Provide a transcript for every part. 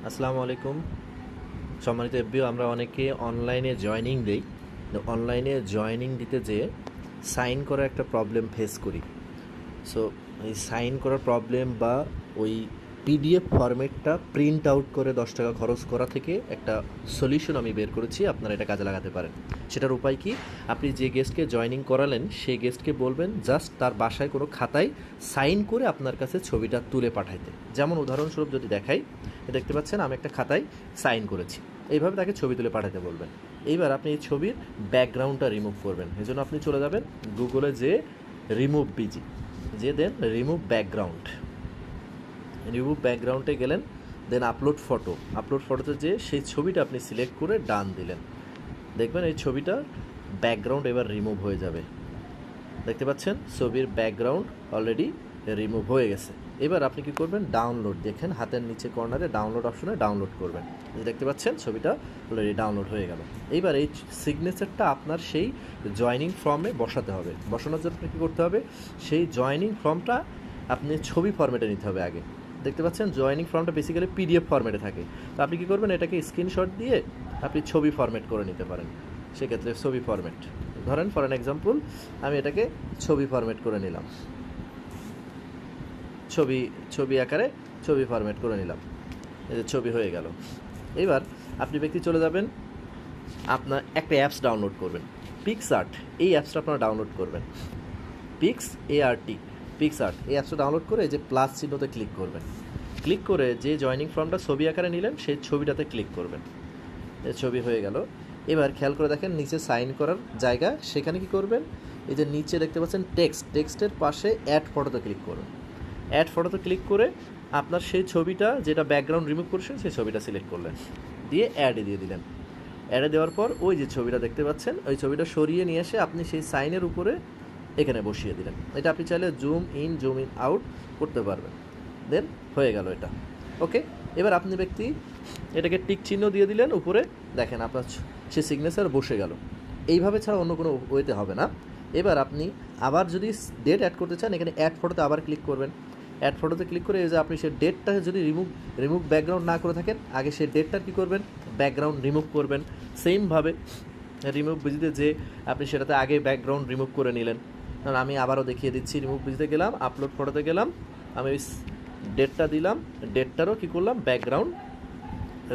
আসসালামু আলাইকুম। সম্মানিত এফবিও, আমরা অনেকে অনলাইনে জয়েনিং দেই। অনলাইনে জয়েনিং দিতে যেয়ে সাইন করার একটা প্রবলেম ফেস করি। সো এই সাইন করার প্রবলেম বা ওই পিডিএফ ফরম্যাটটা প্রিন্ট আউট করে 10 টাকা খরচ করা থেকে একটা সলিউশন আমি বের করেছি, আপনারা এটা কাজে লাগাতে পারেন। সেটার উপায় কি? আপনি যে গেস্টকে জয়েনিং করালেন সেই গেস্টকে বলবেন জাস্ট তার বাসায় কোনো খাতায় সাইন করে আপনার কাছে ছবিটা তুলে পাঠাইতে। যেমন উদাহরণস্বরূপ যদি দেখাই, দেখতে পাচ্ছেন আমি একটা খাতায় সাইন করেছি, এইভাবে তাকে ছবি তুলে পাঠাতে বলবেন। এইবার আপনি এই ছবির ব্যাকগ্রাউন্ডটা রিমুভ করবেন। এই জন্য আপনি চলে যাবেন গুগলে, যে রিমুভ বিজি, যে দেন রিমুভ ব্যাকগ্রাউন্ড, রিমুভ ব্যাকগ্রাউন্ডে গেলেন, দেন আপলোড ফটোতে যে সেই ছবিটা আপনি সিলেক্ট করে ডান দিলেন, দেখবেন এই ছবিটার ব্যাকগ্রাউন্ড এবার রিমুভ হয়ে যাবে। দেখতে পাচ্ছেন ছবির ব্যাকগ্রাউন্ড অলরেডি রিমুভ হয়ে গেছে। এবার আপনি কি করবেন? ডাউনলোড, দেখেন হাতের নিচে কর্নারে ডাউনলোড অপশনে ডাউনলোড করবেন। দেখতে পাচ্ছেন ছবিটা অলরেডি ডাউনলোড হয়ে গেল। এইবার এই সিগনেচারটা আপনার সেই জয়েনিং ফর্মে বসাতে হবে। বসানোর জন্য কী করতে হবে? সেই জয়েনিং ফর্মটা আপনি ছবি ফরম্যাটে নিতে হবে আগে। দেখতে পাচ্ছেন জয়েনিং ফর্মটা বেসিক্যালি পিডিএফ ফরম্যাটে থাকে। তো আপনি কী করবেন? এটাকে স্ক্রিনশট দিয়ে আপনি ছবি ফরম্যাট করে নিতে পারেন। সেক্ষেত্রে ছবি ফরম্যাট, ধরেন ফর অ্যান এক্সাম্পল আমি এটাকে ছবি ফরম্যাট করে নিলাম, ছবি আকারে ছবি ফরম্যাট করে নিলাম। এই যে ছবি হয়ে গেল। এবার আপনি ব্যক্তি চলে যাবেন, আপনার একটা অ্যাপস ডাউনলোড করবেন, পিক্সআর্ট। এই অ্যাপসটা আপনারা ডাউনলোড করবেন, পিক্সআর্ট। এই অ্যাপসটা ডাউনলোড করে যে প্লাস চিহ্নতে ক্লিক করবেন। ক্লিক করে যে জয়েনিং ফর্মটা ছবি আকারে নিলেন সেই ছবিটাতে ক্লিক করবেন। এই ছবি হয়ে গেল। এবার খেয়াল করে দেখেন নিচে সাইন করার জায়গা, সেখানে কি করবেন? এই যে নিচে দেখতে পাচ্ছেন টেক্সটের পাশে অ্যাড ফটোতে ক্লিক করুন। অ্যাড ফটোতে ক্লিক করে আপনার সেই ছবিটা যেটা ব্যাকগ্রাউন্ড রিমুভ করছেন সেই ছবিটা সিলেক্ট করলেন, দিয়ে অ্যাডে দিয়ে দিলেন। অ্যাডে দেওয়ার পর ওই যে ছবিটা দেখতে পাচ্ছেন ওই ছবিটা সরিয়ে নিয়ে এসে আপনি সেই সাইনের উপরে এখানে বসিয়ে দিলেন। এটা আপনি চাইলে জুম ইন আউট করতে পারবেন। দেন হয়ে গেল এটা। ওকে, এবার আপনি ব্যক্তি এটাকে টিক চিহ্ন দিয়ে দিলেন উপরে, দেখেন আপনার সে সিগনেচার বসে গেল। এইভাবে ছাড়া অন্য কোনো ওয়েতে হবে না। এবার আপনি আবার যদি ডেট অ্যাড করতে চান, এখানে অ্যাড ফটোতে আবার ক্লিক করবেন। অ্যাড ফটোতে ক্লিক করে এই যে আপনি সেই ডেটটা যদি রিমুভ ব্যাকগ্রাউন্ড না করে থাকেন, আগে সেই ডেটটার কী করবেন? ব্যাকগ্রাউন্ড রিমুভ করবেন। সেমভাবে রিমুভ বিজিতে যে আপনি সেটাতে আগে ব্যাকগ্রাউন্ড রিমুভ করে নিলেন। কারণ আমি আবারও দেখিয়ে দিচ্ছি, রিমুভ বিজিতে গেলাম, আপলোড ফটোতে গেলাম, আমি ওই ডেটটা দিলাম, ডেটটারও কী করলাম? ব্যাকগ্রাউন্ড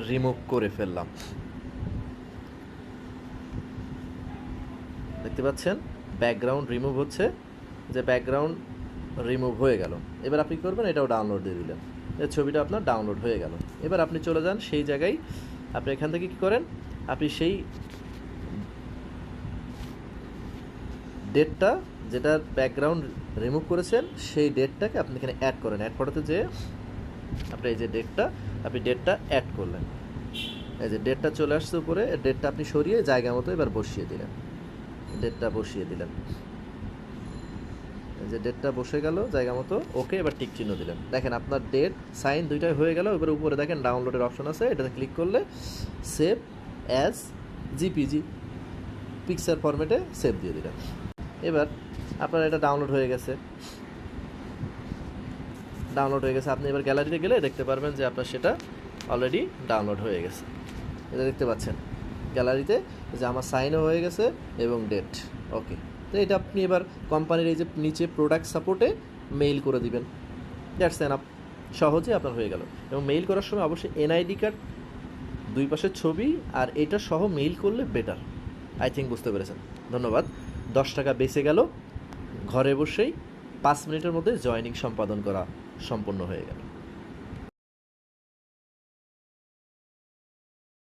রিমুভ করে ফেললাম। দেখতে পাচ্ছেন ব্যাকগ্রাউন্ড রিমুভ হচ্ছে, যে ব্যাকগ্রাউন্ড রিমুভ হয়ে গেল। এবার আপনি করবেন এটাও ডাউনলোড দিয়ে দিলেন, এই ছবিটা আপনার ডাউনলোড হয়ে গেল। এবার আপনি চলে যান সেই জায়গায়, আপনি এখান থেকে কী করেন? আপনি সেই ডেটটা যেটার ব্যাকগ্রাউন্ড রিমুভ করেছেন সেই ডেটটাকে আপনি এখানে অ্যাড করেন। অ্যাড ফটোতে যে আপনি এই যে ডেটটা অ্যাড করলেন, এই যে ডেটটা চলে আসছে উপরে, ডেটটা আপনি সরিয়ে জায়গা মতো এবার বসিয়ে দিলেন, ডেটটা বসিয়ে দিলেন। যে ডেটটা বসে গেল জায়গা মতো। ওকে, এবার টিক চিহ্ন দিলেন। দেখেন আপনার ডেট সাইন দুইটাই হয়ে গেল। এবার উপরে দেখেন ডাউনলোডের অপশন আছে, এটাতে ক্লিক করলে সেভ অ্যাজ জিপিজি পিকচার ফরম্যাটে সেভ দিয়ে দিলেন। এবার আপনার এটা ডাউনলোড হয়ে গেছে। আপনি এবার গ্যালারিতে গেলে দেখতে পারবেন যে আপনার সেটা অলরেডি ডাউনলোড হয়ে গেছে। এটা দেখতে পাচ্ছেন গ্যালারিতে যে আমার সাইনও হয়ে গেছে এবং ডেট। ওকে, তো এটা আপনি এবার কোম্পানির এই যে নিচে প্রোডাক্ট সাপোর্টে মেইল করে দিবেন। দ্যাটস এনাফ, সহজে আপনার হয়ে গেল। এবং মেইল করার সময় অবশ্যই এনআইডি কার্ড, দুই পাশের ছবি আর এটা সহ মেইল করলে বেটার। আই থিঙ্ক বুঝতে পেরেছেন। ধন্যবাদ। 10 টাকা বেঁচে গেল, ঘরে বসেই 5 মিনিটের মধ্যে জয়েনিং সম্পাদন করা সম্পন্ন হয়ে গেল।